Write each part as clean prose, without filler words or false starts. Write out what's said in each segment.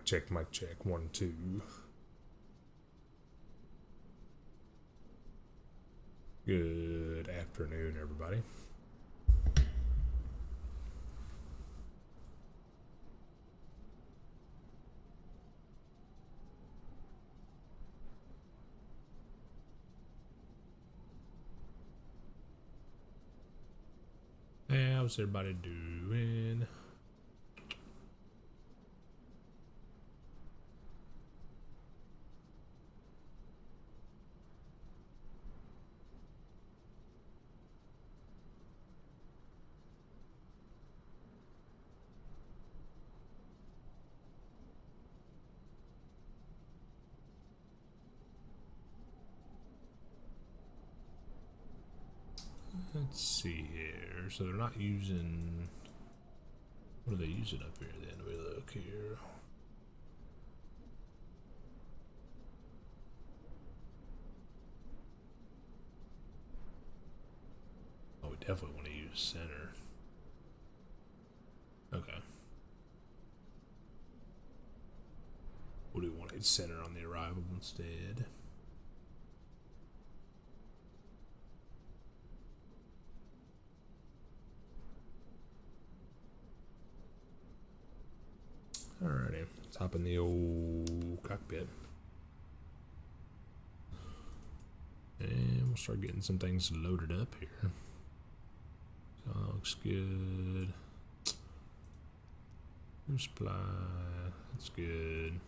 check, mic check. 1, 2. Good afternoon, everybody. How's everybody doing? Let's see here. So they're not using. What are they using up here then? We look here. Oh, we definitely want to use center. Okay. What do we want to center on the arrival instead? Alrighty, let's hop in the old cockpit. And we'll start getting some things loaded up here. So that looks good. New supply, that's good.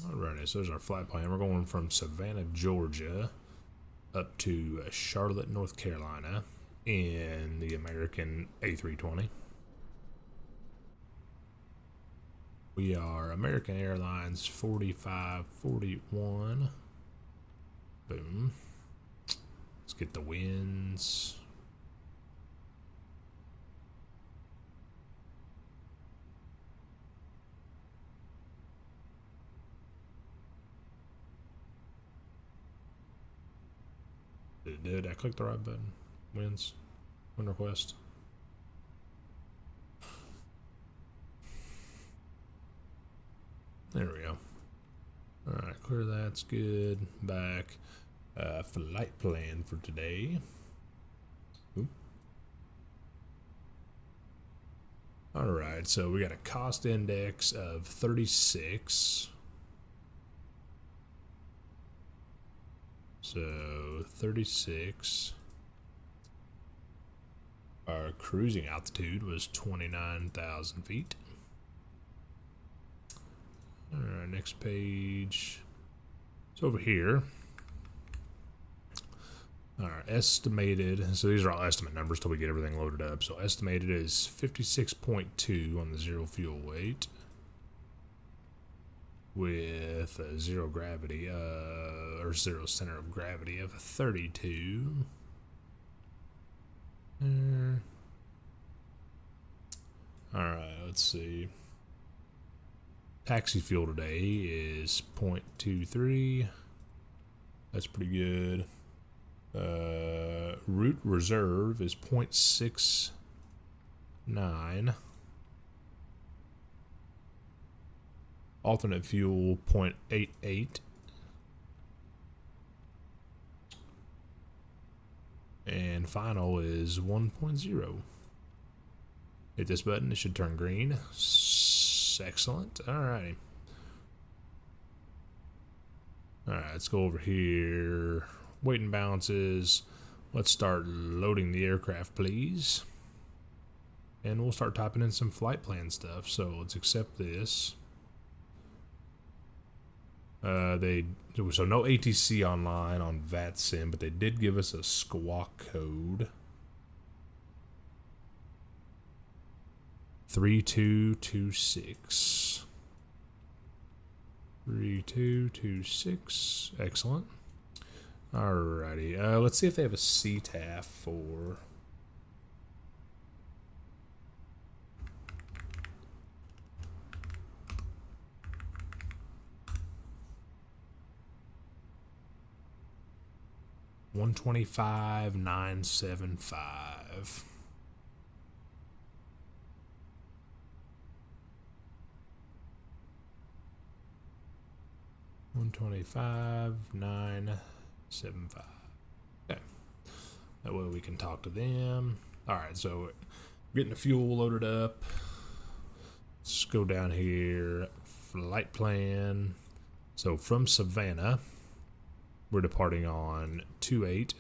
Alrighty, so there's our flight plan. We're going from Savannah, Georgia, up to Charlotte, North Carolina, in the American A320. We are American Airlines 4541. Boom. Let's get the winds. Did I click the right button? Wins. Win request. There we go. Alright, clear that's good. Back. Flight plan for today. Alright, so we got a cost index of 36. So 36. Our cruising altitude was 29,000 feet. Alright, next page. So over here, our estimated, so these are all estimate numbers till we get everything loaded up. So estimated is 56.2 on the zero fuel weight, with a zero gravity, or zero center of gravity of 32. Alright, let's see. Taxi fuel today is 0.23. That's pretty good. Route reserve is 0.69. Alternate fuel 0.88. And final is 1.0. Hit this button, it should turn green. Excellent. Alrighty. Alright, let's go over here. Weight and balances. Let's start loading the aircraft, please. And we'll start typing in some flight plan stuff. So let's accept this. So no ATC online on VATSIM, but they did give us a squawk code. 3226. 3226. Excellent. Alrighty, let's see if they have a CTAF for... $125,975. $125,975. Okay, that way we can talk to them. All right, so getting the fuel loaded up. Let's go down here. Flight plan. So from Savannah, we're departing on 2/8.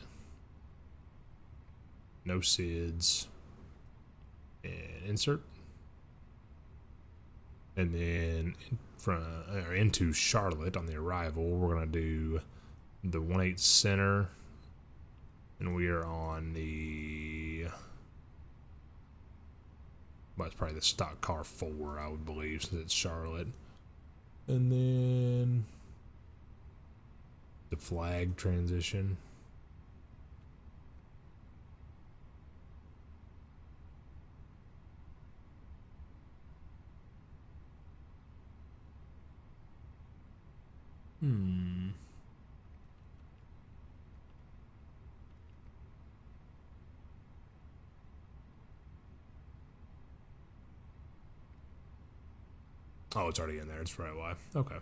No SIDS. And insert. And then into Charlotte on the arrival, we're going to do the 1/8 center. And we are on the... well, it's probably the stock car 4, I would believe, since it's Charlotte. And then... the flag transition. Oh, it's already in there. It's probably why. Okay.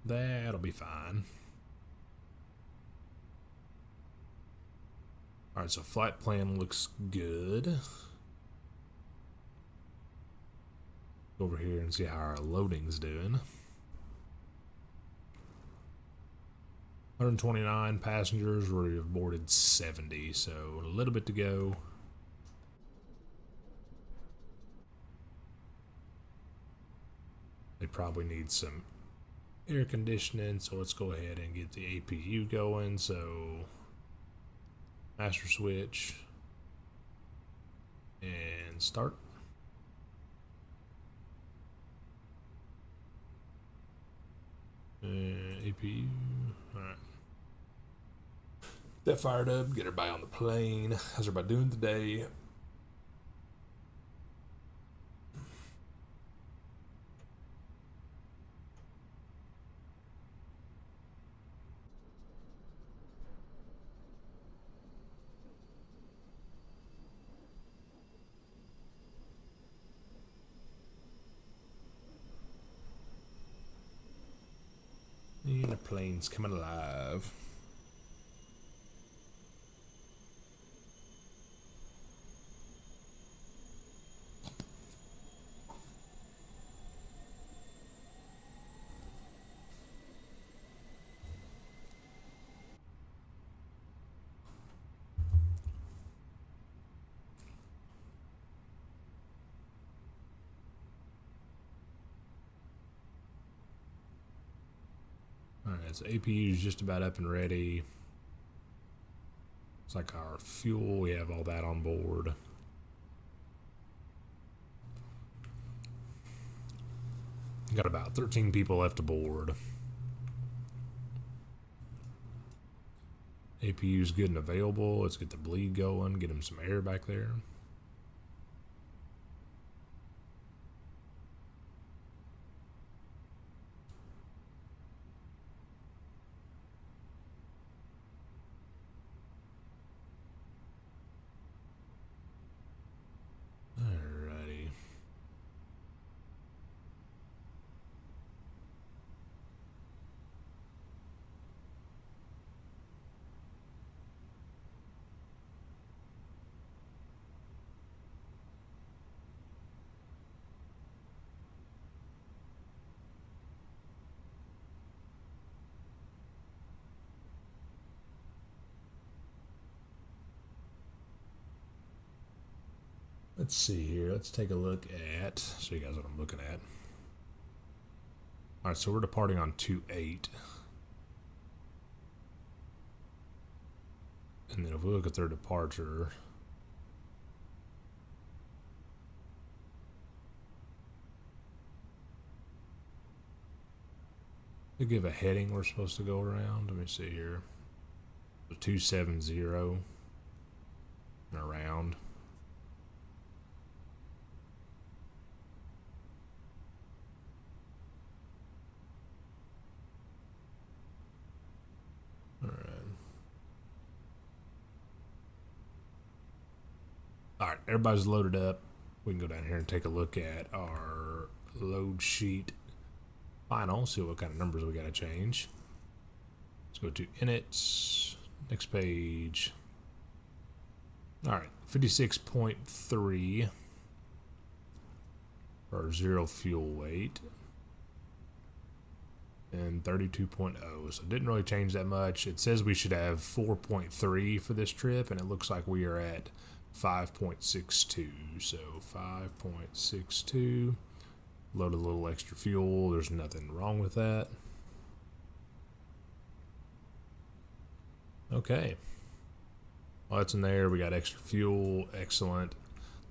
That'll be fine. Alright, so flight plan looks good. Go over here and see how our loading's doing. 129 passengers. We've boarded 70, so a little bit to go. They probably need some air conditioning, so let's go ahead and get the APU going. So master switch and start. APU. Alright. That fired up. Get everybody on the plane. How's everybody doing today? And the plane's coming alive. Alright, so APU is just about up and ready. It's like our fuel, we have all that on board. Got about 13 people left aboard. APU is good and available. Let's get the bleed going, get him some air back there. Alrighty. Let's see here. Let's take a look at, show you guys what I'm looking at. Alright, so we're departing on 2/8. And then if we look at their departure, They give a heading we're supposed to go around. Let me see here. 270 and around. Alright, everybody's loaded up. We can go down here and take a look at our load sheet final, see what kind of numbers we got to change. Let's go to inits, next page. Alright, 56.3 for 0 fuel weight. And 32.0, so it didn't really change that much. It says we should have 4.3 for this trip, and it looks like we are at 5.62. So 5.62. Load a little extra fuel. There's nothing wrong with that. Okay. Well, that's in there. We got extra fuel. Excellent.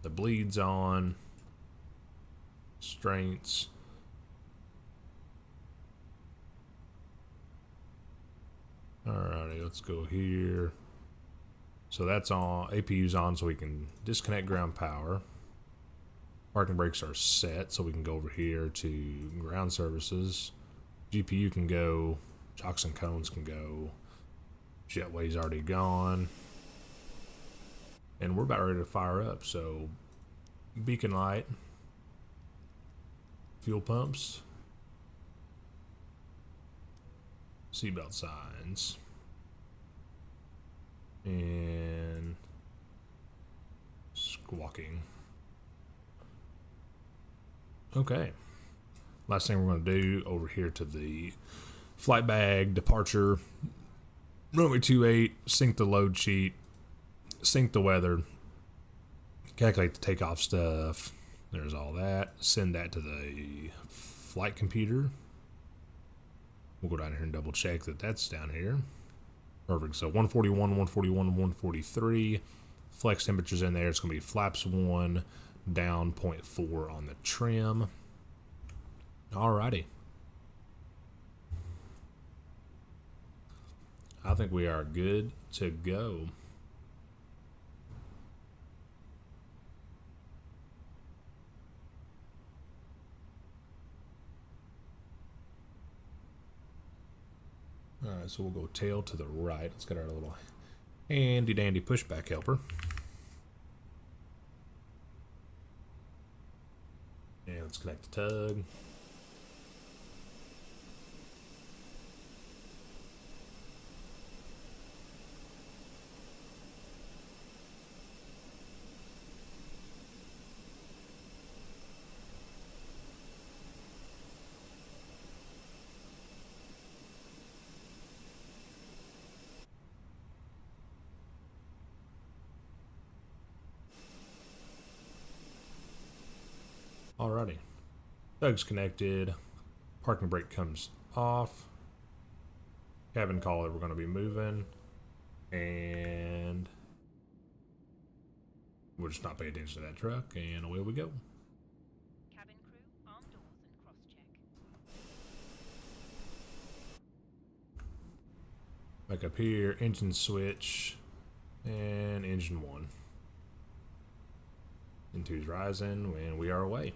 The bleed's on. Strengths. Alrighty, let's go here. So that's on. APU's on, so we can disconnect ground power. Parking brakes are set, so we can go over here to ground services. GPU can go. Chocks and cones can go. Jetway's already gone. And we're about ready to fire up, so beacon light. Fuel pumps. Seatbelt signs. And squawking. Okay. Last thing we're going to do over here to the flight bag departure. Runway 28, sync the load sheet, sync the weather, calculate the takeoff stuff. There's all that. Send that to the flight computer. We'll go down here and double check that that's down here. Perfect. So 141, 141, 143. Flex temperatures in there. It's going to be flaps 1, down 0.4 on the trim. Alrighty. I think we are good to go. Alright, so we'll go tail to the right. Let's get our little handy dandy pushback helper. And let's connect the tug. Alrighty. Tug's connected. Parking brake comes off. Cabin collar, we're going to be moving. And we'll just not pay attention to that truck. And away we go. Cabin crew, arm doors and cross-check. Back up here, engine switch. And engine 1. Into Ryzen, and we are away.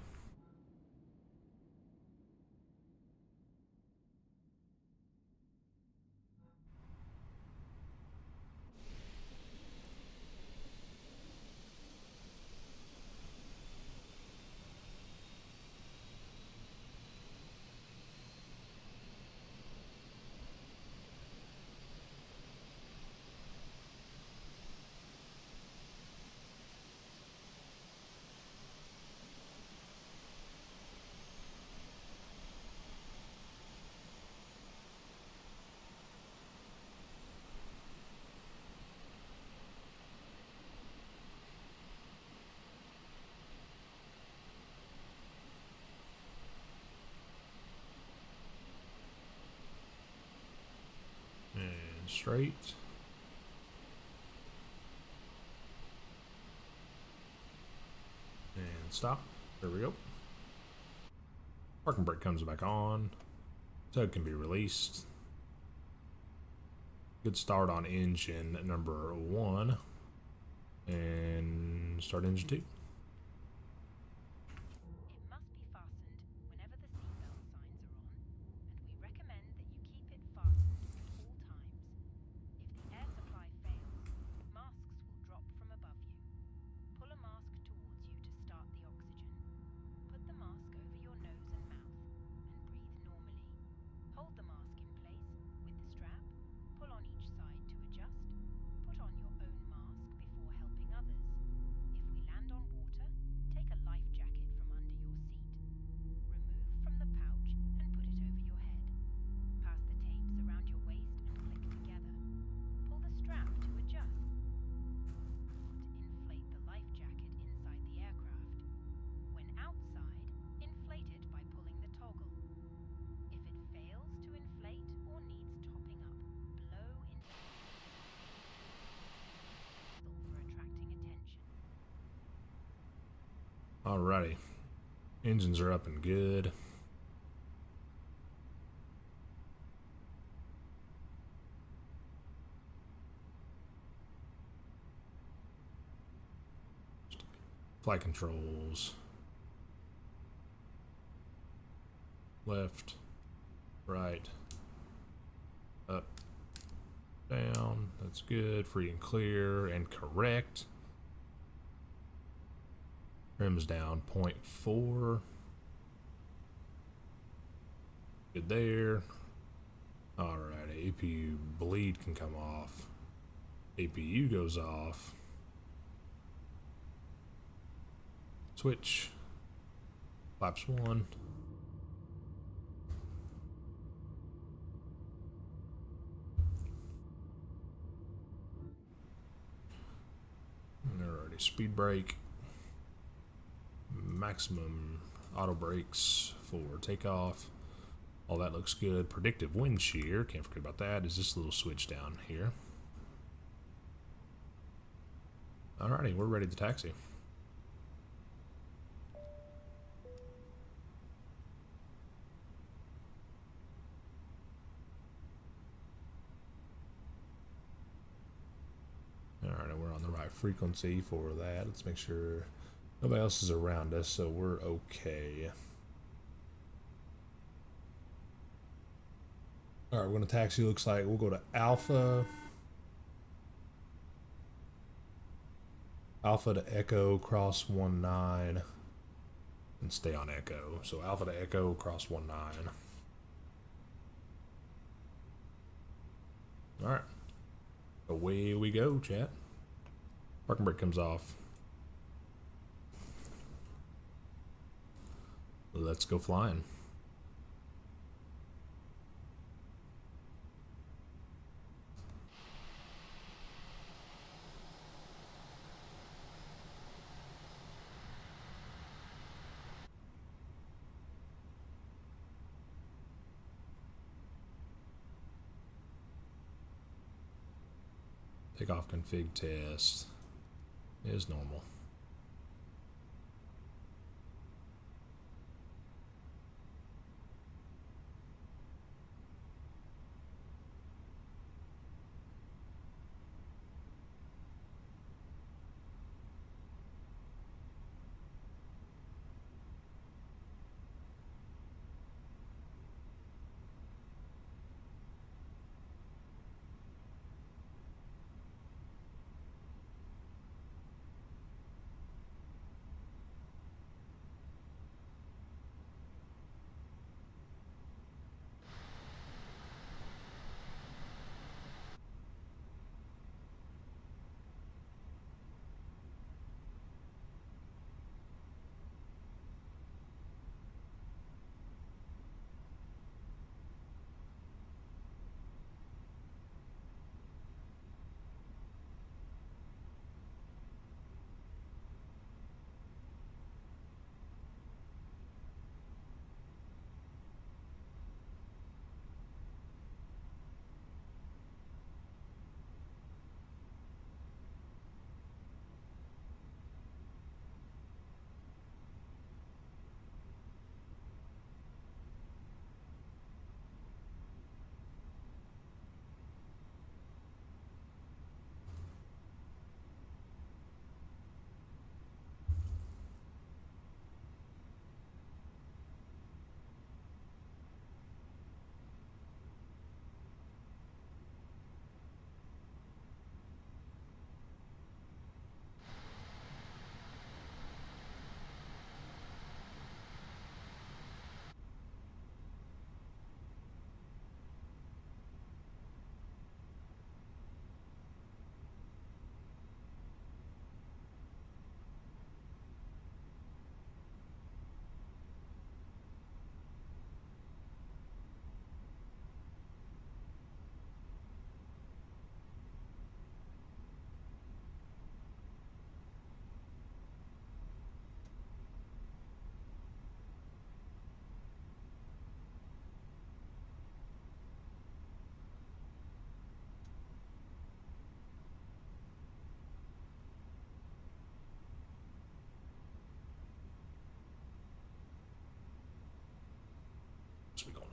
Straight. And stop. There we go. Parking brake comes back on. So it can be released. Good start on engine number 1. And start engine 2. It must be fastened whenever the seatbelt signs are on, and we recommend that you keep it fastened at all times. If the air supply fails, masks will drop from above you. Pull a mask towards you to start the oxygen. Put the mask over your nose and mouth, and breathe normally. Hold the mask in place with the strap. Pull on each side to adjust. Put on your own mask before helping others. If we land on water, take a life jacket from under your seat. Remove from the pouch and put it over your head. Pass the tapes around your waist and click together. Pull the strap to adjust. Inflate the life jacket inside the aircraft. When outside, inflate it by pulling the toggle. If it fails to inflate or needs topping up, blow into the for attracting attention. Alrighty. Engines are up and good. Flight controls. Left, right, up, down. That's good. Free and clear and correct. Trim's down 0.4. Good there. Alright, APU bleed can come off. APU goes off. Switch. Flaps 1. Alrighty, speed brake. Maximum auto brakes for takeoff. All that looks good. Predictive wind shear, can't forget about that, is this little switch down here. Alrighty, we're ready to taxi. Alright, we're on the right frequency for that. Let's make sure nobody else is around us, so we're okay. Alright, we're going to taxi. Looks like we'll go to Alpha. Alpha to Echo, cross 19. And stay on Echo. So Alpha to Echo, cross 19. Alright. Away we go, chat. Parking brake comes off. Let's go flying. Takeoff config test is normal.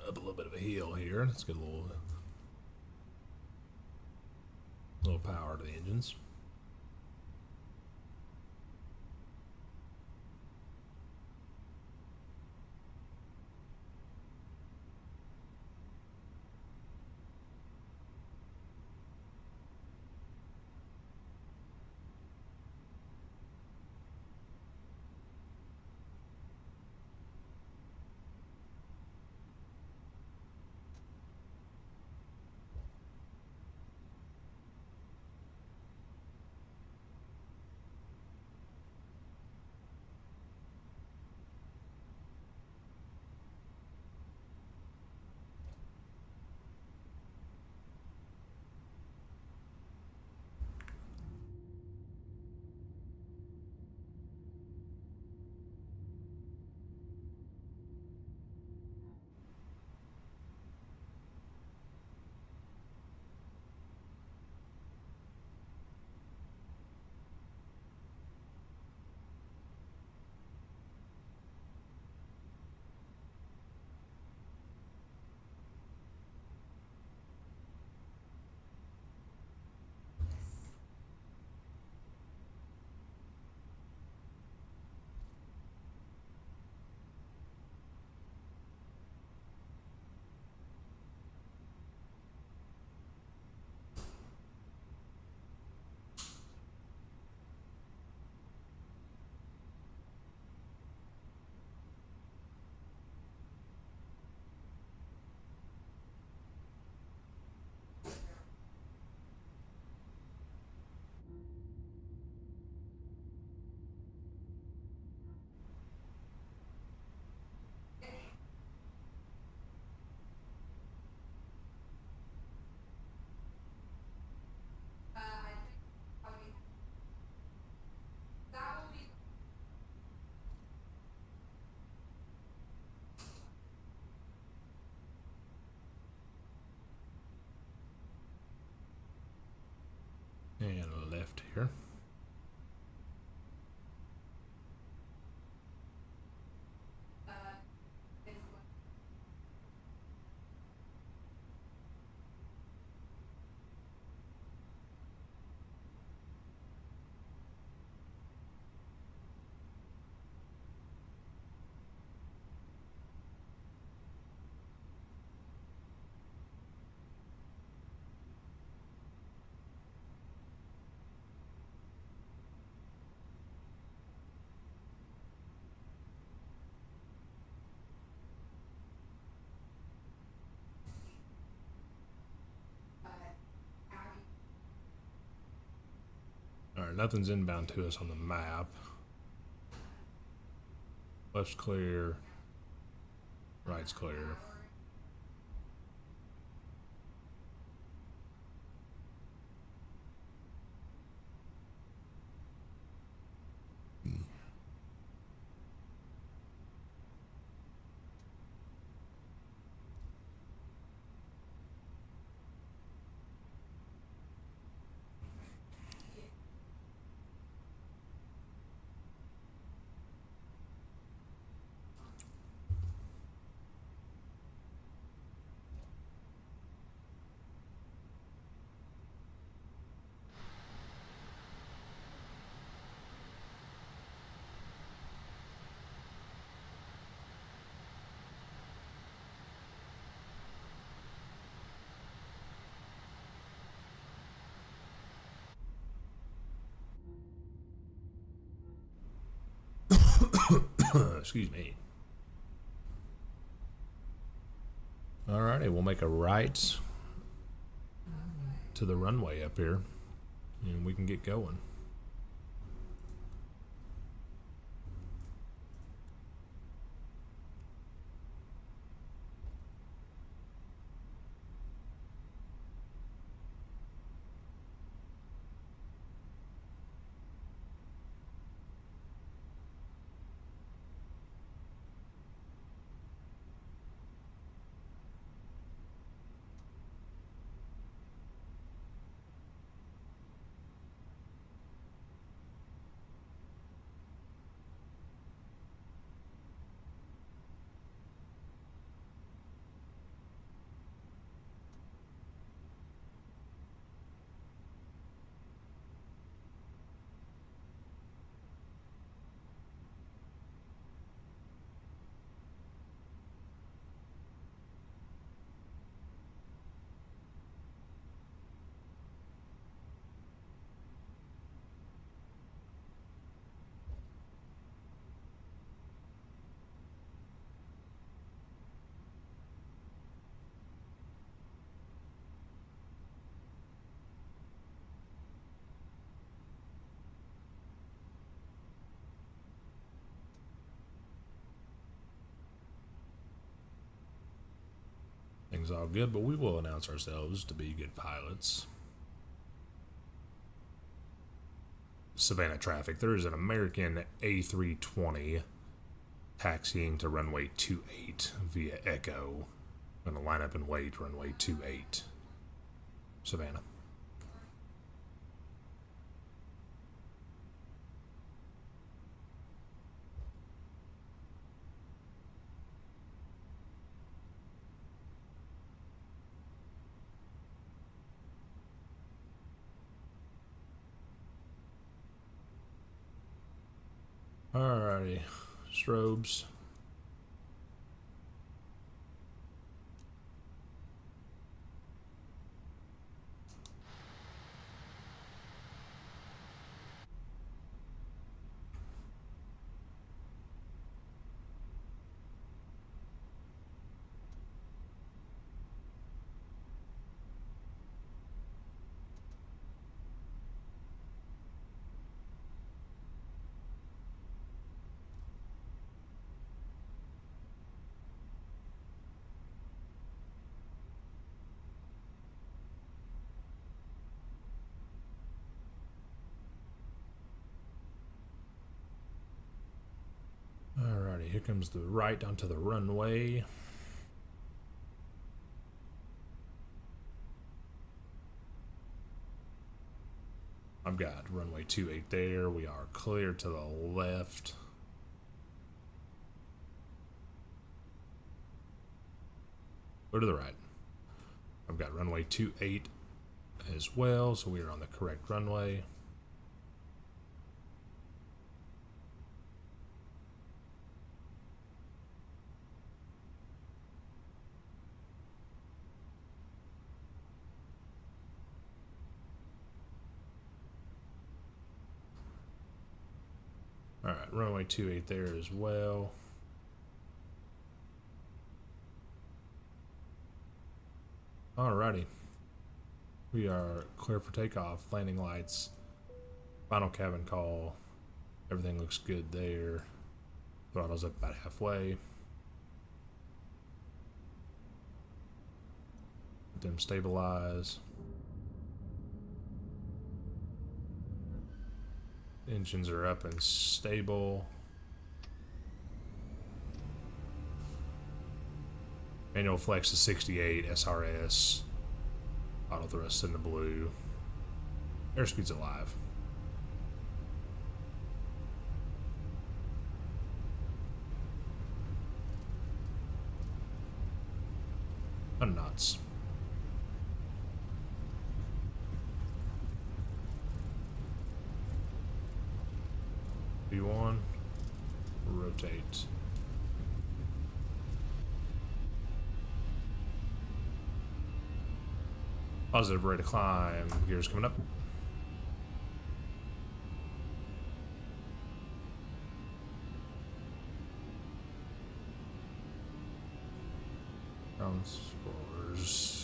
up a little bit of a hill here. Let's get a little power to the engines. And left here. Alright, nothing's inbound to us on the map. Left's clear. Right's clear. Excuse me. Alrighty, we'll make a right to the runway up here and we can get going. everything's all good, but we will announce ourselves to be good pilots. Savannah traffic. There is an American A320 taxiing to runway 28 via Echo. I'm going to line up and wait runway 28. Savannah. Alrighty, strobes. Alrighty, here comes the right onto the runway. I've got runway 28 there. We are clear to the left. Go to the right. I've got runway 28 as well, so we are on the correct runway. Alright, runway 28 there as well. Alrighty. We are clear for takeoff. Landing lights. Final cabin call. Everything looks good there. Throttle's up about halfway. Let them stabilize. Engines are up and stable. Manual flex to 68, SRS. Auto thrust in the blue. Airspeed's alive. Knots. V1. Rotate. Positive rate of climb. Gears coming up. Ground spoilers.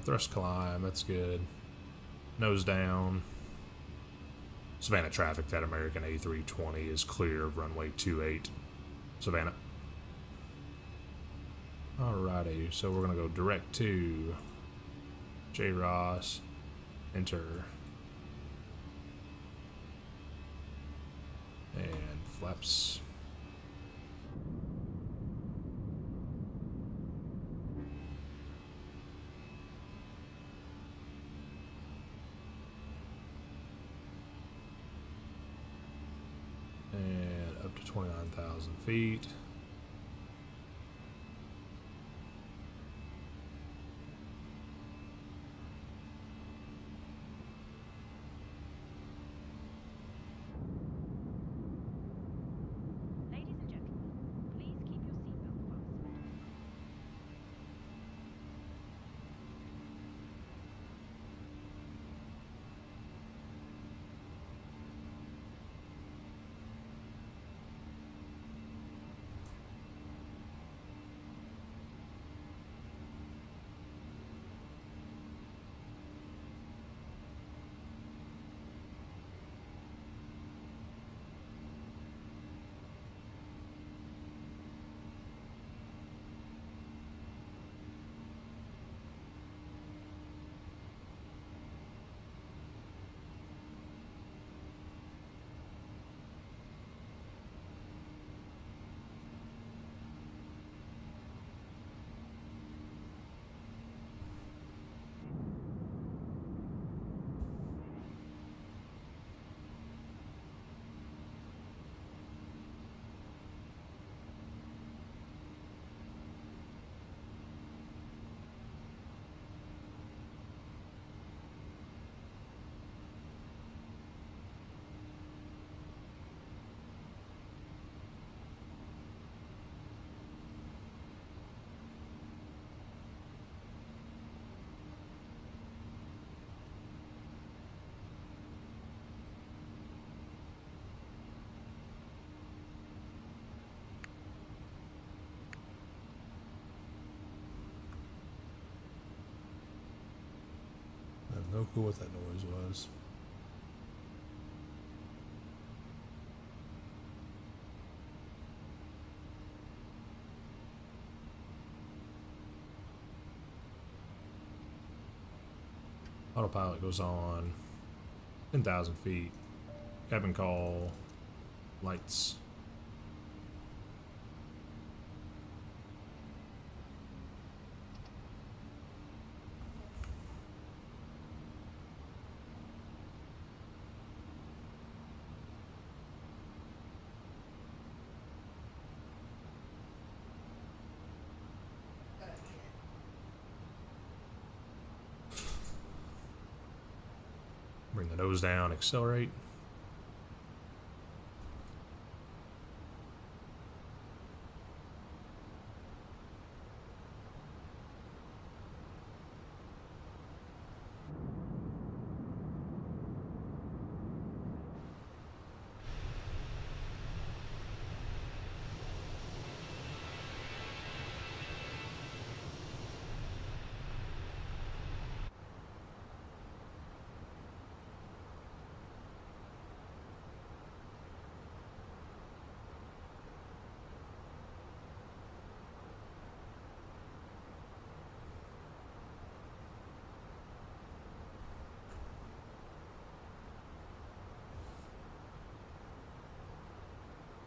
Thrust climb, that's good. Nose down. Savannah traffic, that American A320 is clear of runway 28. Savannah. Alrighty, so we're gonna go direct to J. Ross. Enter. And flaps. And up to 29,000 feet. cool what that noise was. Autopilot goes on. 10,000 feet. Cabin call. Lights. Bring the nose down, accelerate.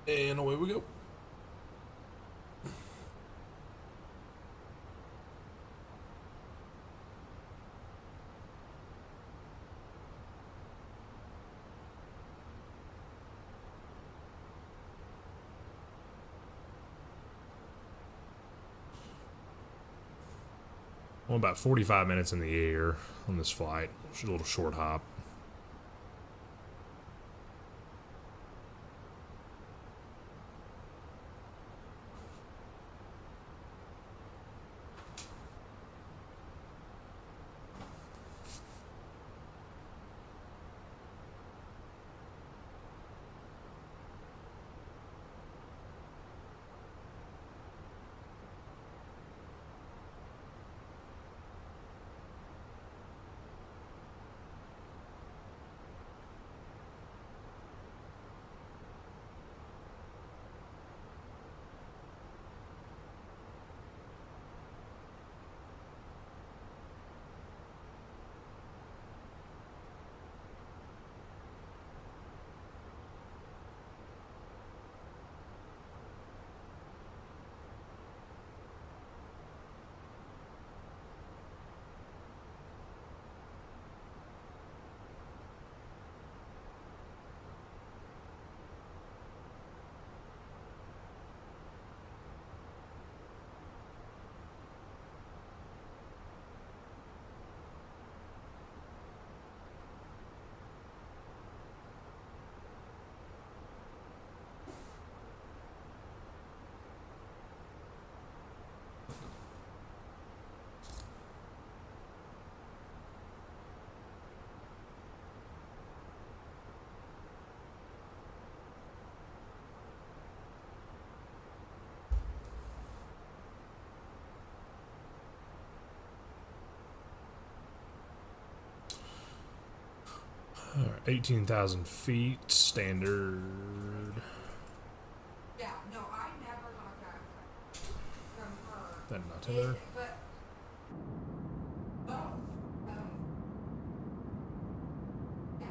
And away we go. Well, about 45 minutes in the air on this flight. It's a little short hop. All right, 18,000 feet, standard. Yeah, no, I never got that from her. Then altimeter. But, oh, yeah.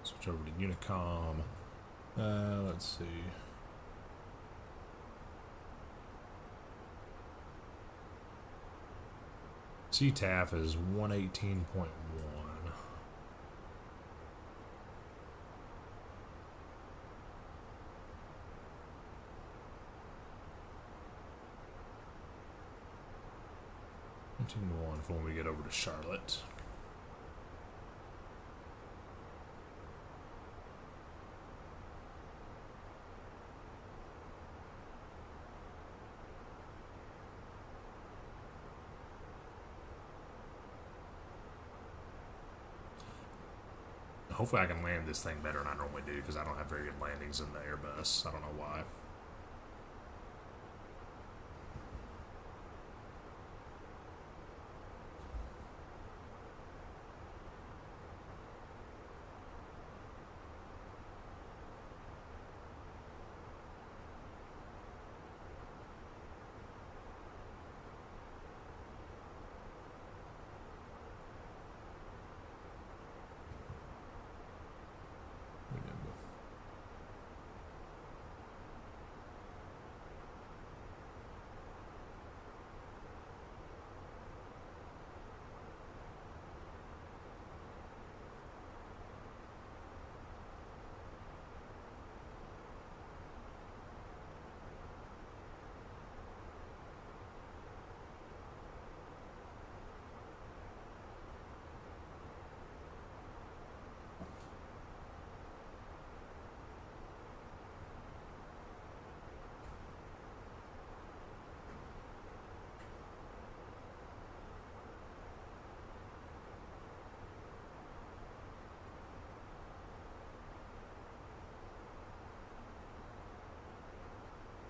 Switch over to Unicom. Let's see. CTAF is 118.1. One for when we get over to Charlotte. Hopefully I can land this thing better than I normally do because I don't have very good landings in the Airbus. I don't know why.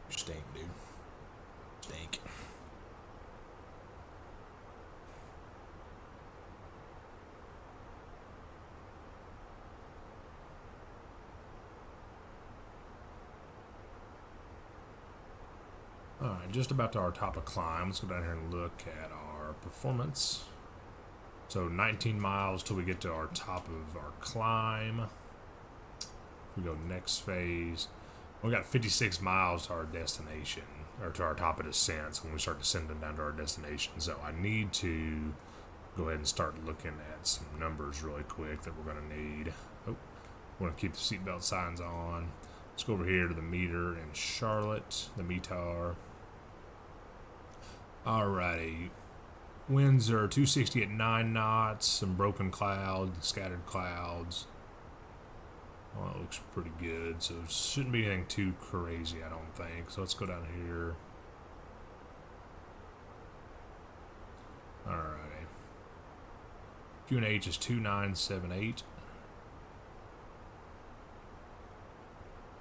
Stink, dude. Stink. Alright, just about to our top of climb. Let's go down here and look at our performance. So 19 miles till we get to our top of our climb. We go next phase. We got 56 miles to our destination, or to our top of descent, so when we start descending down to our destination. So I need to go ahead and start looking at some numbers really quick that we're going to need. Oh, we want to keep the seatbelt signs on. Let's go over here to the meter in Charlotte, the METAR. Alrighty. Winds are 260 at 9 knots, some broken clouds, scattered clouds. Well, it looks pretty good, so it shouldn't be anything too crazy, I don't think. So let's go down here. Alright. QNH is 2978.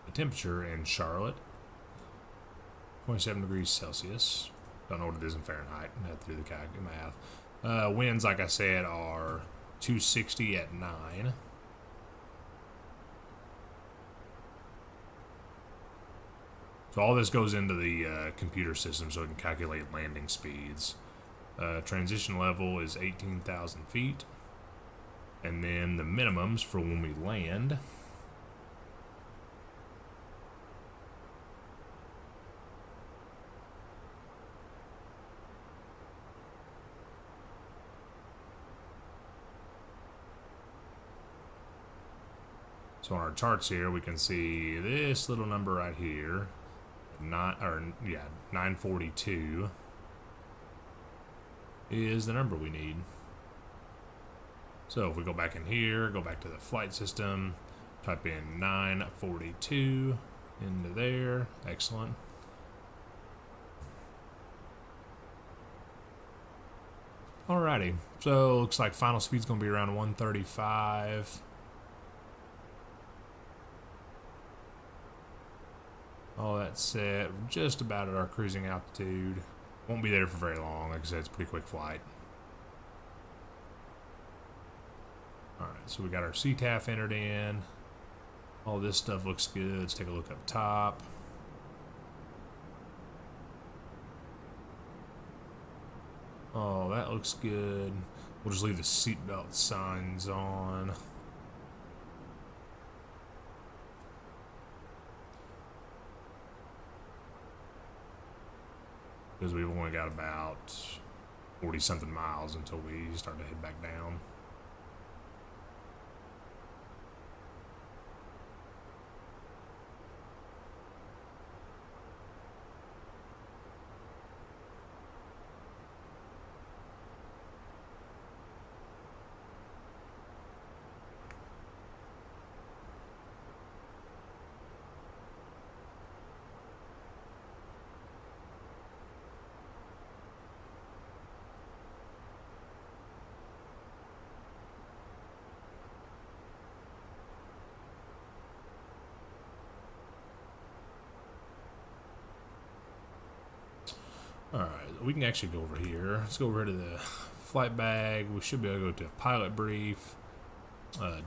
The temperature in Charlotte, 27 degrees Celsius. Don't know what it is in Fahrenheit. I have to do the math. Winds, like I said, are 260 at 9. So all this goes into the computer system so it can calculate landing speeds. Transition level is 18,000 feet. And then the minimums for when we land. So on our charts here, we can see this little number right here. 942 is the number we need. So if we go back in here, go back to the flight system, type in 942 into there. Excellent. Alrighty, so looks like final speed's gonna be around 135. All that set, we're just about at our cruising altitude. Won't be there for very long. Like I said, it's a pretty quick flight. Alright, so we got our CTAF entered in. All this stuff looks good. Let's take a look up top. Oh, that looks good. We'll just leave the seatbelt signs on. Because we've only got about 40 something miles until we start to head back down. Alright, we can actually go over here. Let's go over to the flight bag. We should be able to go to pilot brief,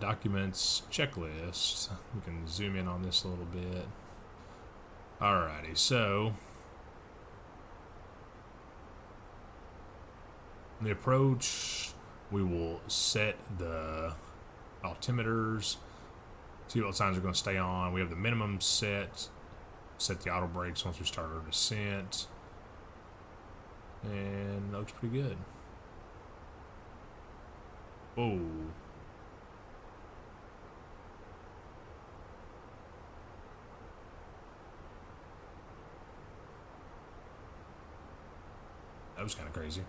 documents, checklist. We can zoom in on this a little bit. Alrighty, so the approach, we will set the altimeters, see what signs are going to stay on. We have the minimum set the auto brakes once we start our descent. And that looks pretty good. Whoa. That was kind of crazy.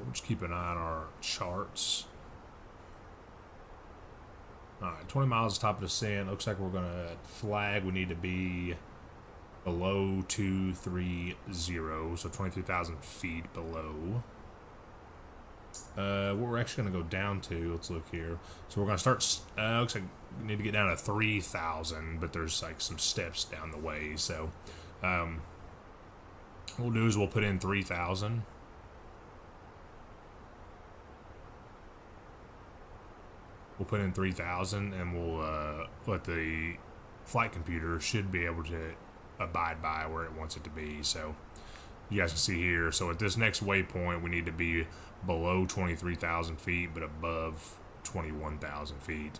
We'll just keep an eye on our charts. Alright, 20 miles top of descent. Looks like we're gonna flag. We need to be below 230, so 23,000 feet below. What we're actually gonna go down to, let's look here. So we're gonna start, looks like we need to get down to 3,000, but there's like some steps down the way. So, what we'll do is we'll put in 3,000. We'll put in 3,000 and we'll let the flight computer should be able to abide by where it wants it to be. So you guys can see here. So at this next waypoint, we need to be below 23,000 feet, but above 21,000 feet,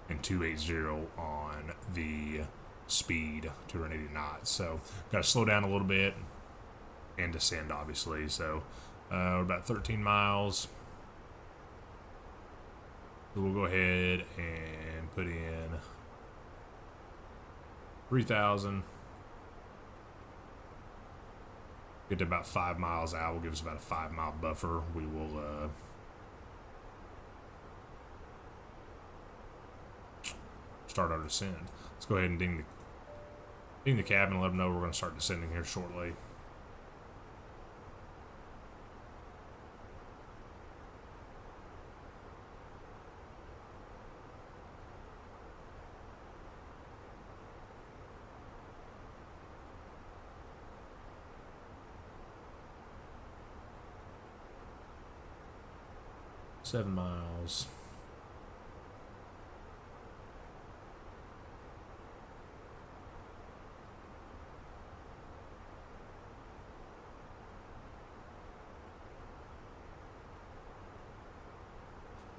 and 280 on the speed, 280 knots. So got to slow down a little bit and descend, obviously. So we're about 13 miles. So we'll go ahead and put in 3,000. Get to about 5 miles out. Will give us about a 5-mile buffer. We will start our descent. Let's go ahead and ding the cabin and let them know we're going to start descending here shortly. Seven miles.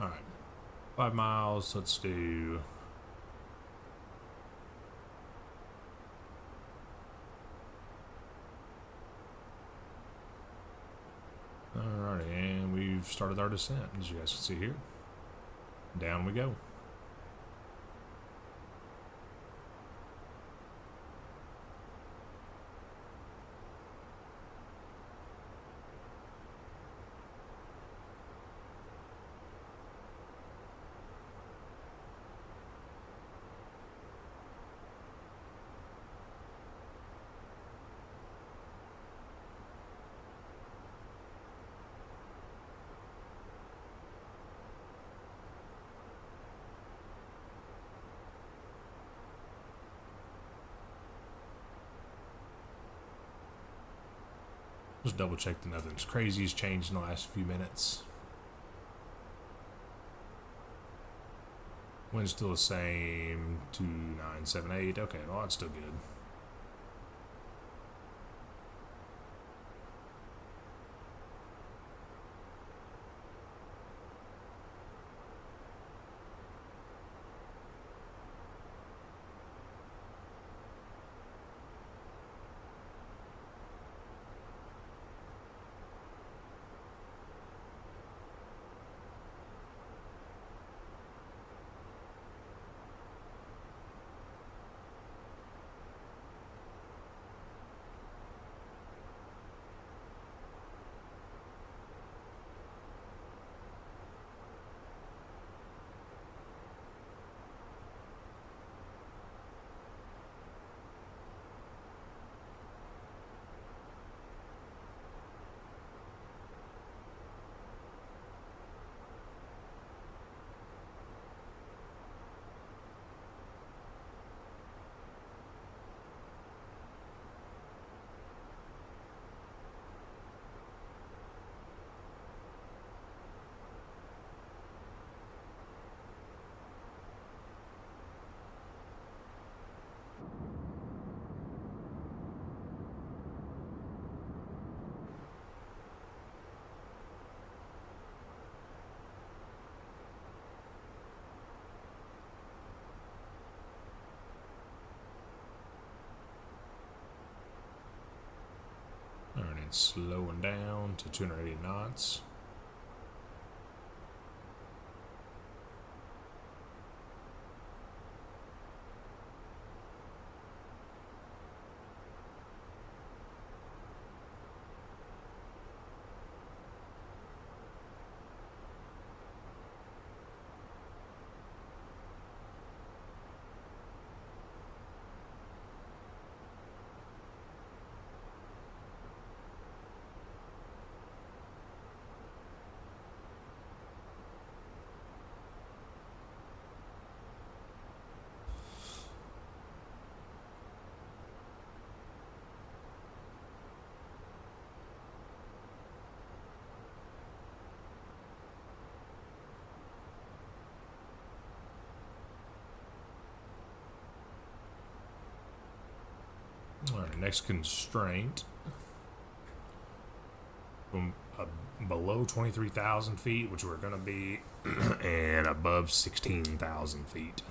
All right, 5 miles. Let's do. Alrighty, and we've started our descent, as you guys can see here. Down we go. Just double check that nothing's crazy's changed in the last few minutes. Wind's still the same, 2978. Okay, well that's still good. Alright, it's slowing down to 280 knots. Alright, next constraint. From below 23,000 feet, which we're going to be, and above 16,000 feet.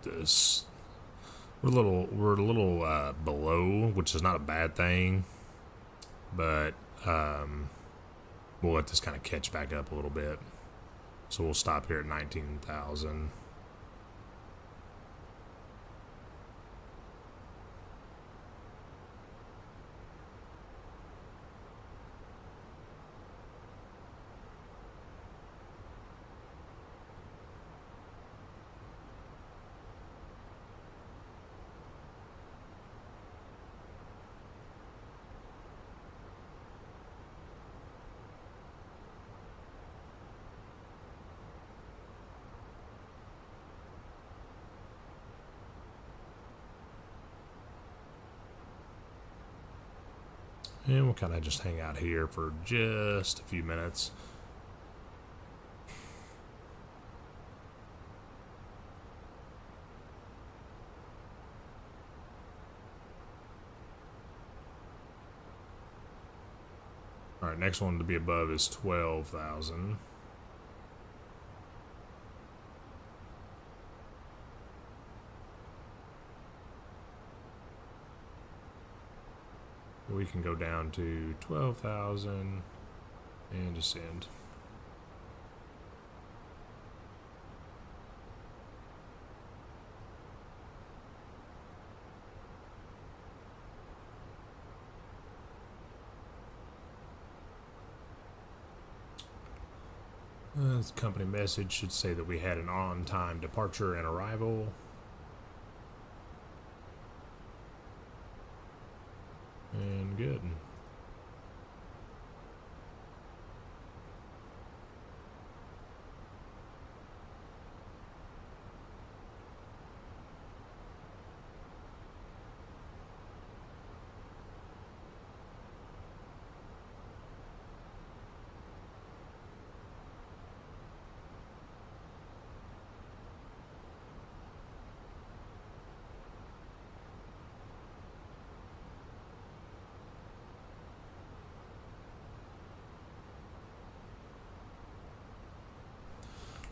this. We're a little below, which is not a bad thing, but we'll let this kind of catch back up a little bit. So we'll stop here at 19,000. And we'll kind of just hang out here for just a few minutes. All right, next one to be above is 12,000. We can go down to 12,000 and just end. This company message should say that we had an on-time departure and arrival. And good.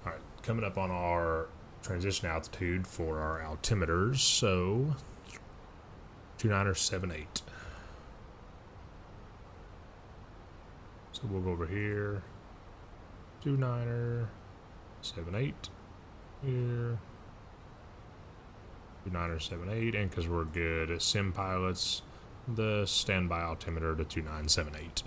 Alright, coming up on our transition altitude for our altimeters, so 2978. So we'll go over here, 2978 here, 2978, and because we're good at sim pilots, the standby altimeter to 2978.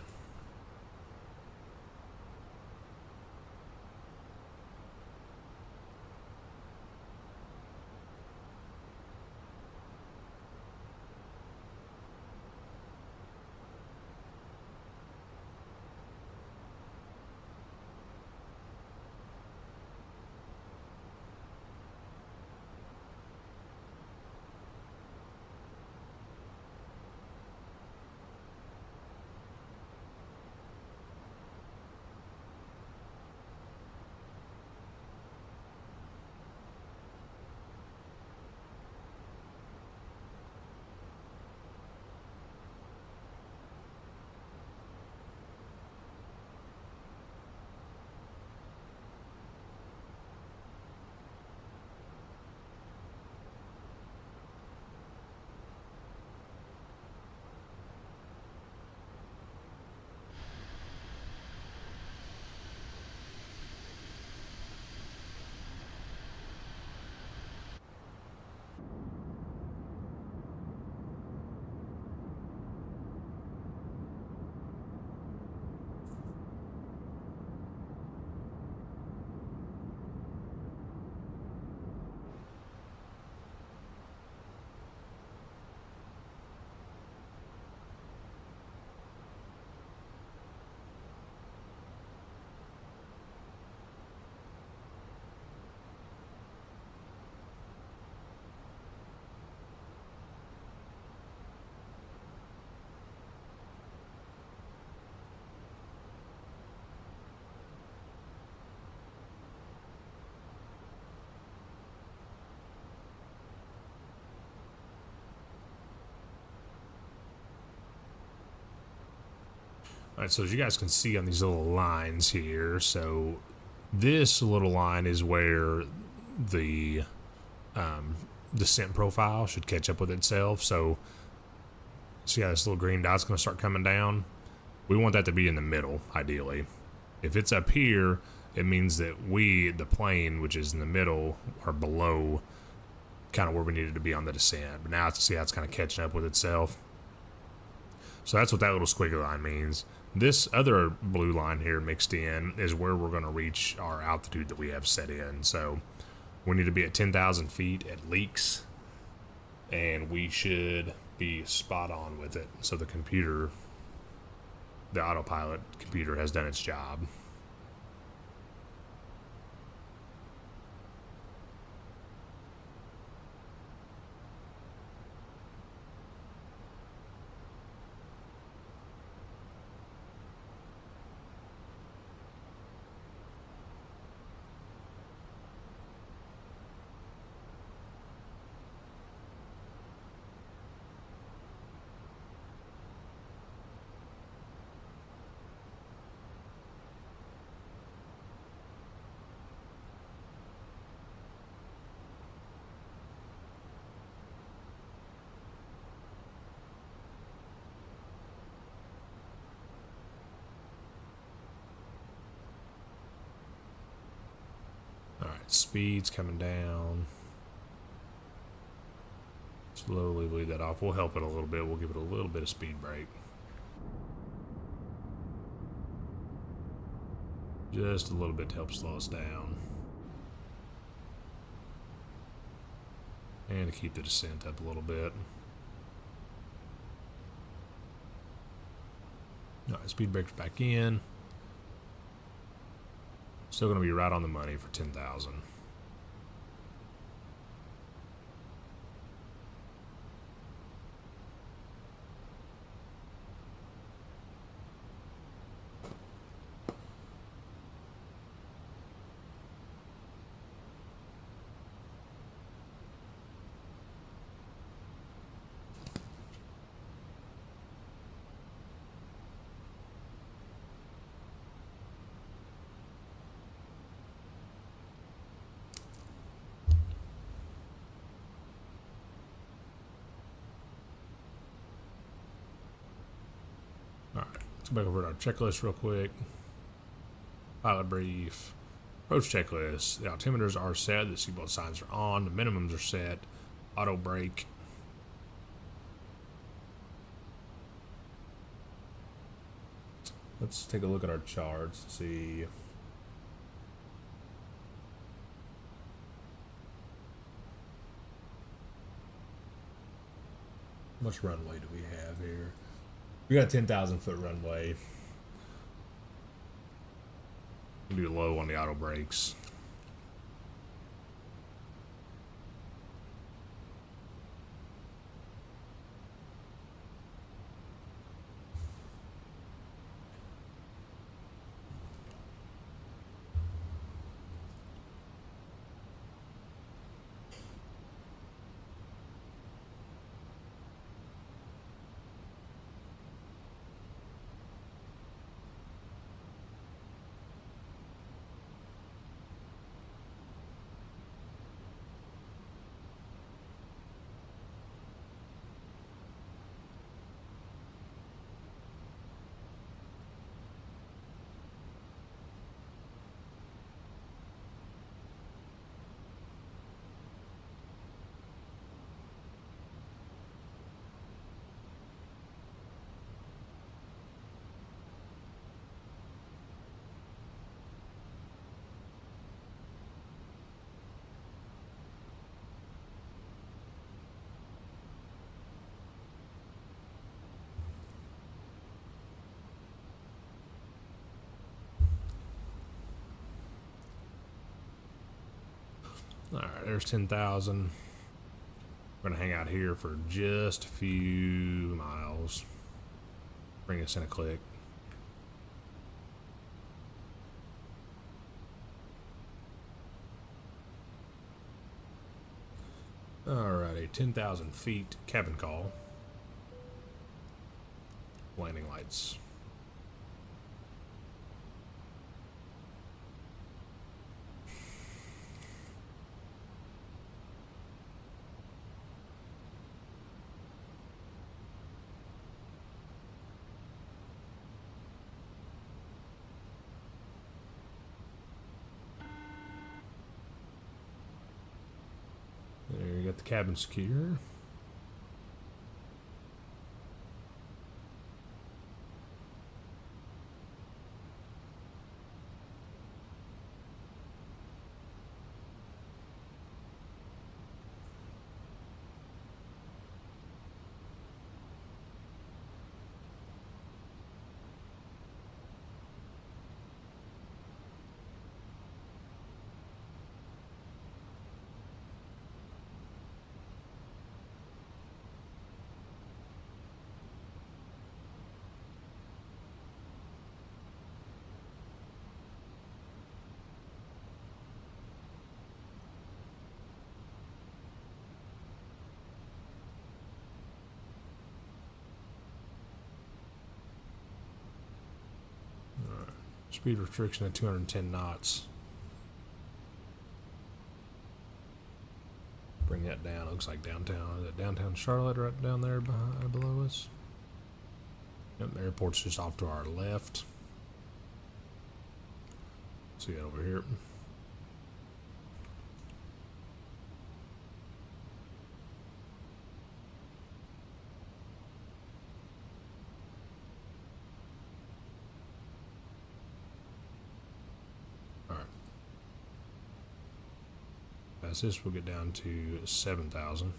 Alright, so as you guys can see on these little lines here, so this little line is where the descent profile should catch up with itself. So see how this little green dot's going to start coming down? We want that to be in the middle, ideally. If it's up here, it means that we, the plane, which is in the middle, are below kind of where we needed to be on the descent. But now see how it's kind of catching up with itself. So that's what that little squiggly line means. This other blue line here mixed in is where we're going to reach our altitude that we have set in. So we need to be at 10,000 feet at leaks, and we should be spot on with it. So the computer, the autopilot computer, has done its job. Alright, speed's coming down. Slowly bleed that off. We'll help it a little bit. We'll give it a little bit of speed brake. Just a little bit to help slow us down. And to keep the descent up a little bit. Alright, speed brake's back in. Still going to be right on the money for 10,000. Alright, let's go back over to our checklist real quick. Pilot brief. Approach checklist. The altimeters are set. The seatbelt signs are on. The minimums are set. Auto brake. Let's take a look at our charts to see. How much runway do we have here? We got a 10,000 foot runway. We'll do low on the auto brakes. Alright, there's 10,000. We're going to hang out here for just a few miles. Bring us in a click. Alrighty, 10,000 feet, cabin call. Landing lights. got the cabin secure. Speed restriction at 210 knots. Bring that down. Looks like downtown. Is that downtown Charlotte right down there below us? Yep, the airport's just off to our left. See it over here. As this will get down to 7,000.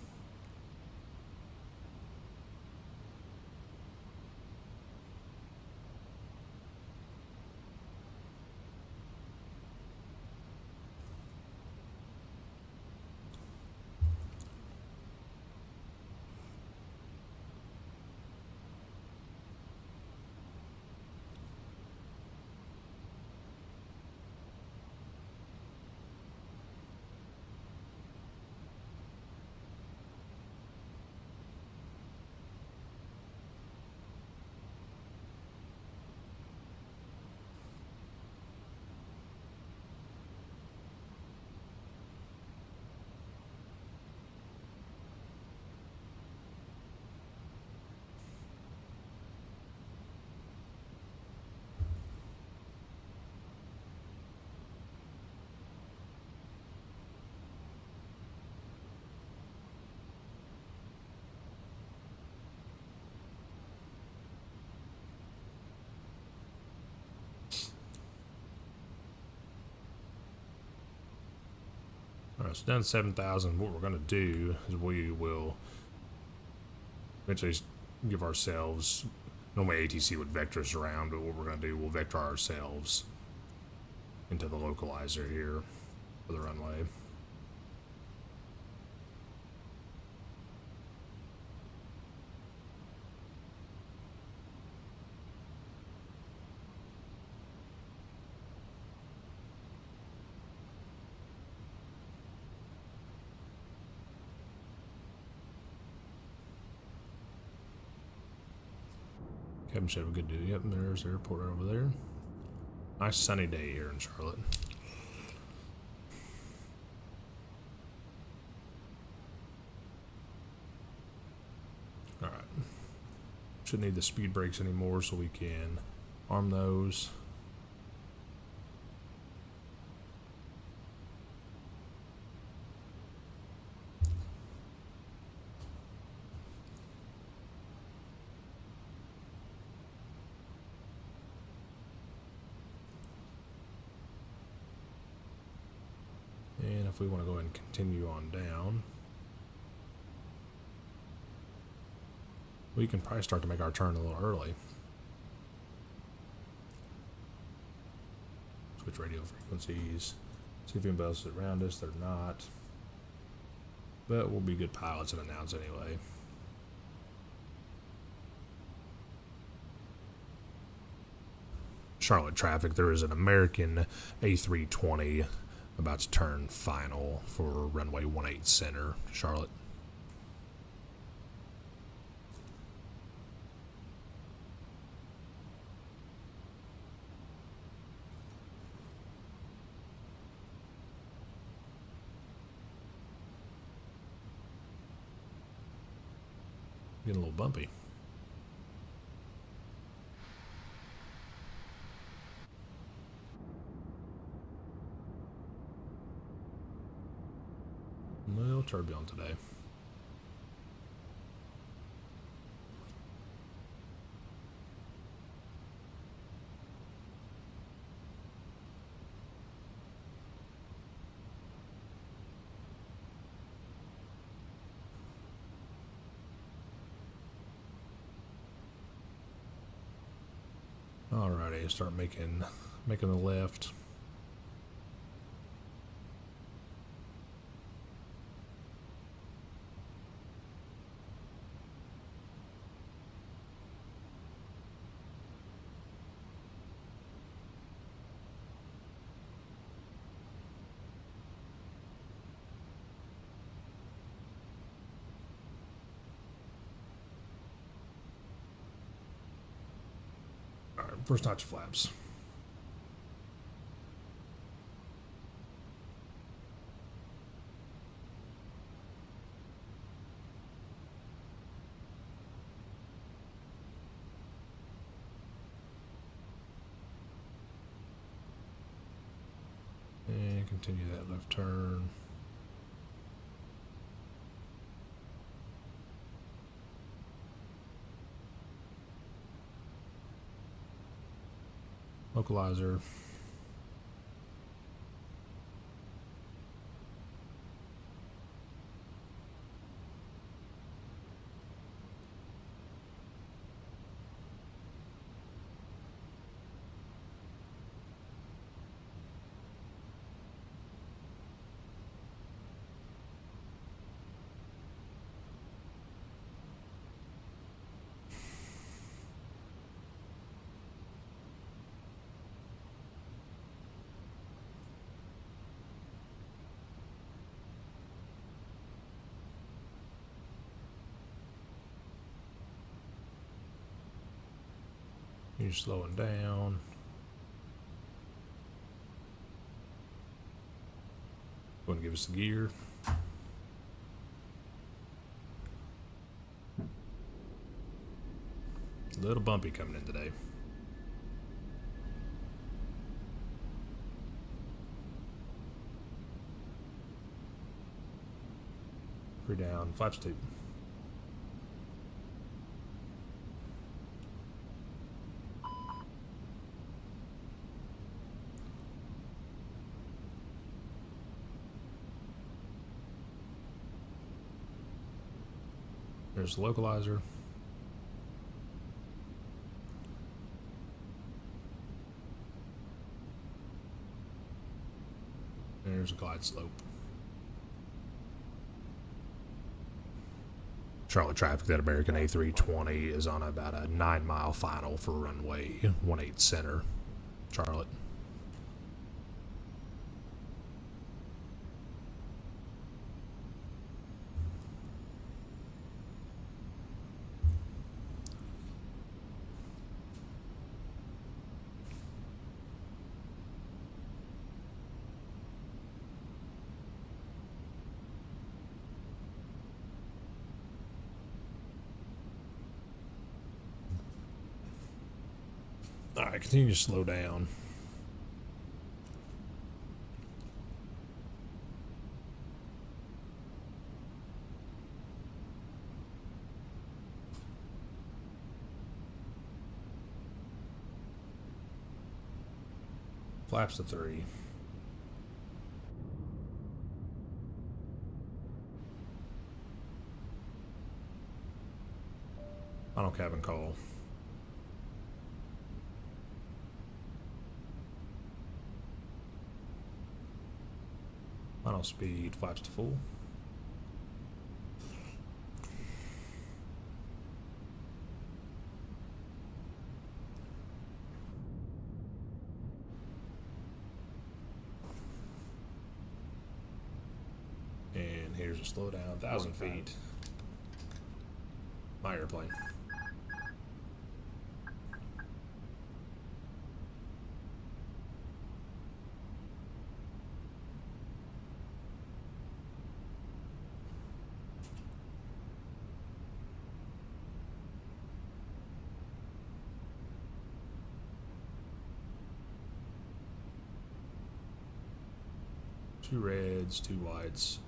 Alright, so down to 7,000. What we're going to do is we will eventually give ourselves, normally ATC would vector us around, but what we're going to do, we'll vector ourselves into the localizer here for the runway. Cabin should have a good day. Yep, there's the airport right over there. Nice sunny day here in Charlotte. Alright. Shouldn't need the speed brakes anymore, so we can arm those. And if we want to go ahead and continue on down, we can probably start to make our turn a little early. Switch radio frequencies. See if anybody else is around us. They're not. But we'll be good pilots and announce anyway. Charlotte traffic. There is an American A320 about to turn final for runway 18 center, Charlotte. Getting a little bumpy. Well, turbulent today. Alrighty, start making the left. Alright, first notch of flaps. And continue that left turn. Localizer. You're slowing down. Want to give us the gear. A little bumpy coming in today. 3 down, flaps 2. There's the localizer. There's a glide slope. Charlotte traffic, that American A320 is on about a 9-mile final for runway 18 center, Charlotte. Alright, continue to slow down. Flaps to 3. Final cabin call. Final speed, flaps to full. And here's a slow down, 1,000 feet. My airplane. Two reds, 2 whites.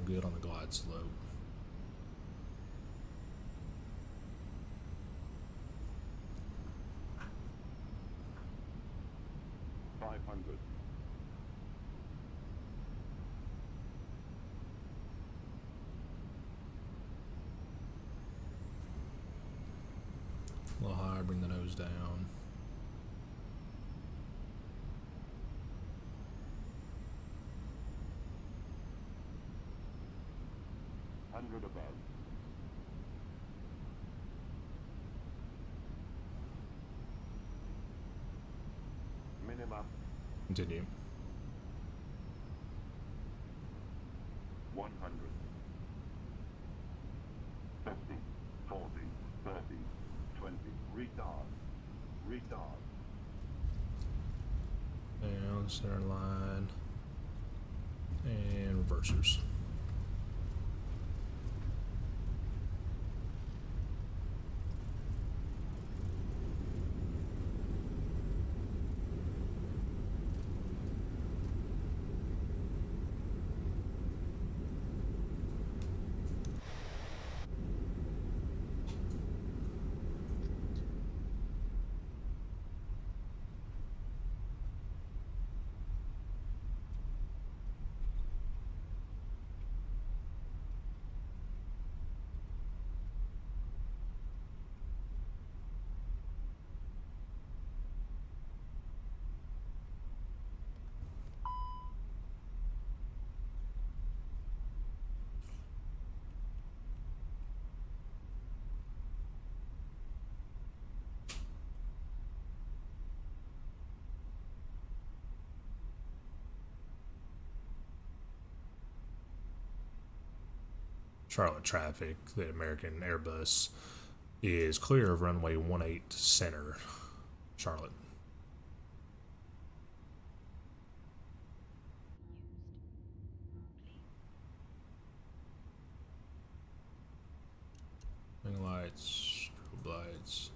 good on the glide slope. A little higher, bring the nose down. Above. Minimum Continue. 100. 50, 40, 30, 20. Retard. Retard. Down, center line. And reversers. Charlotte traffic, the American Airbus is clear of runway 18 center, Charlotte. Wing lights, strobe lights.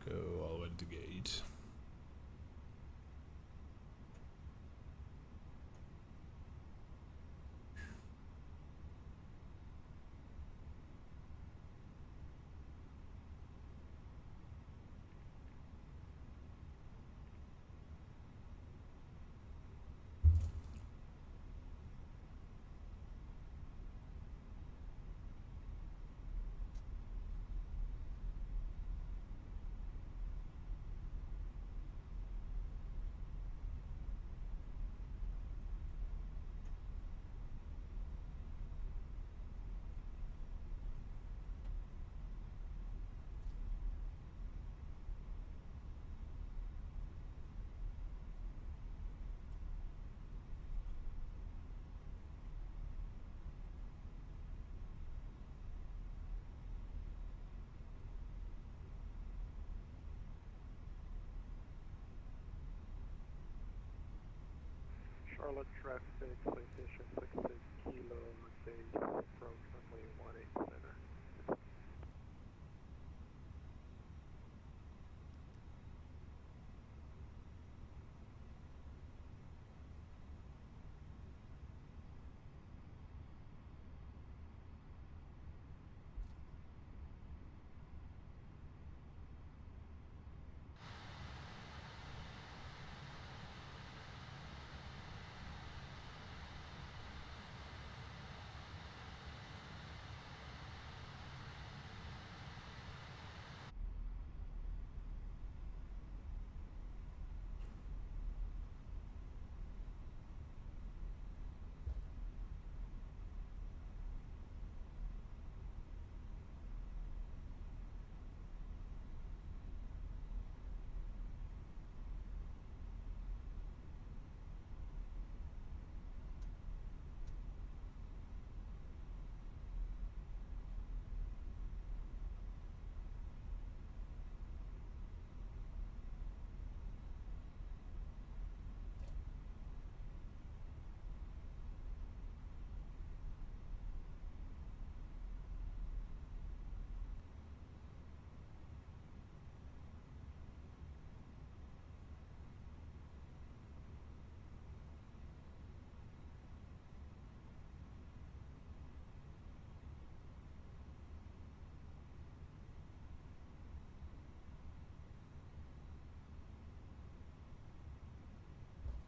Go all the way to the gate. Charlotte traffic, citation 66 Kilo, base approach runway 18 center.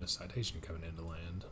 A citation coming into land.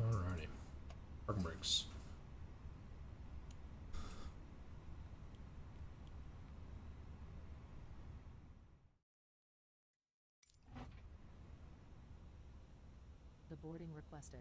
Alrighty. Park brakes. The boarding requested.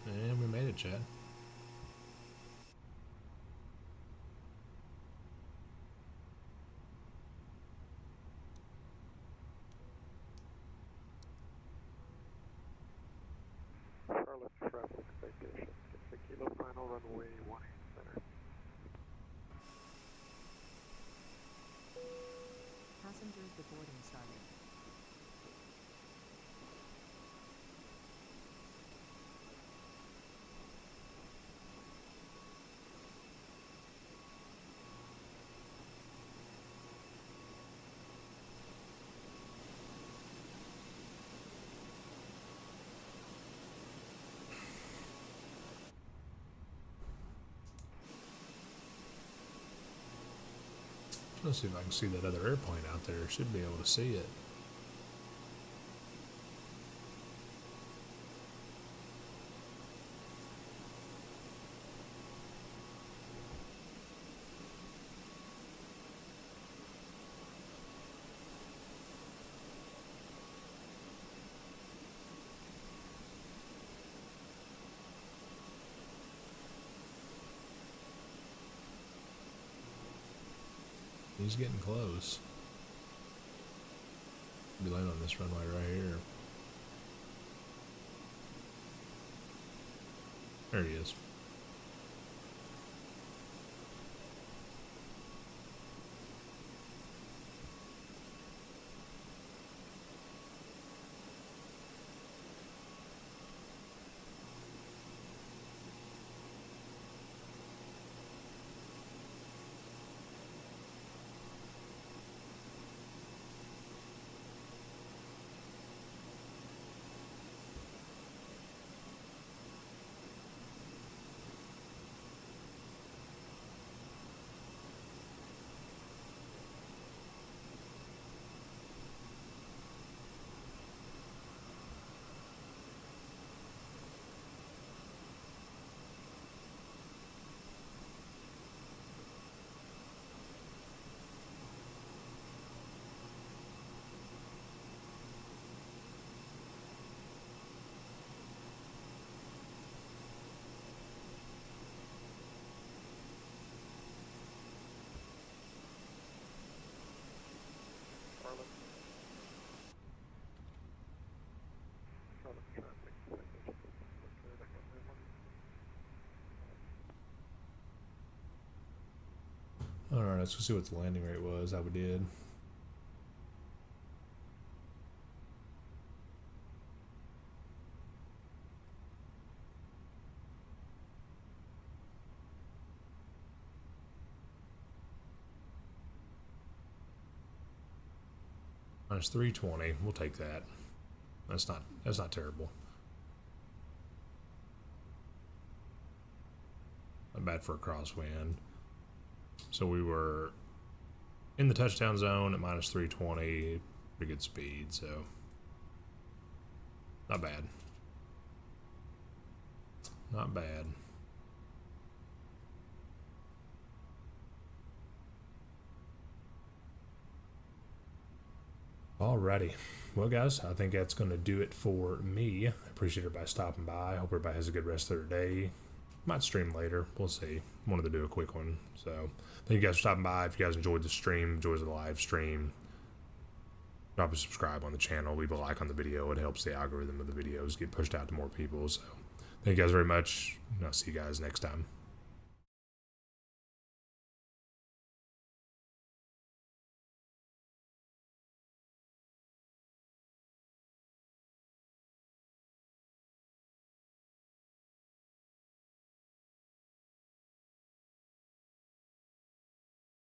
And we made it, Chad. Charlotte traffic citation. It's a kilo final runway 18 center. Passengers, the boarding started. Let's see if I can see that other airplane out there. Should be able to see it. He's getting close. We land on this runway right here. There he is. let's go see what the landing rate was, how we did. Minus 320, we'll take that. That's not terrible. Not bad for a crosswind. So we were in the touchdown zone at minus 320, pretty good speed, so not bad. Not bad. Alrighty. Well, guys, I think that's going to do it for me. I appreciate everybody stopping by. I hope everybody has a good rest of their day. Might stream later. We'll see. Wanted to do a quick one. So, thank you guys for stopping by. If you guys enjoyed the stream, enjoyed the live stream, drop a subscribe on the channel. Leave a like on the video. It helps the algorithm of the videos get pushed out to more people. So, thank you guys very much. And I'll see you guys next time.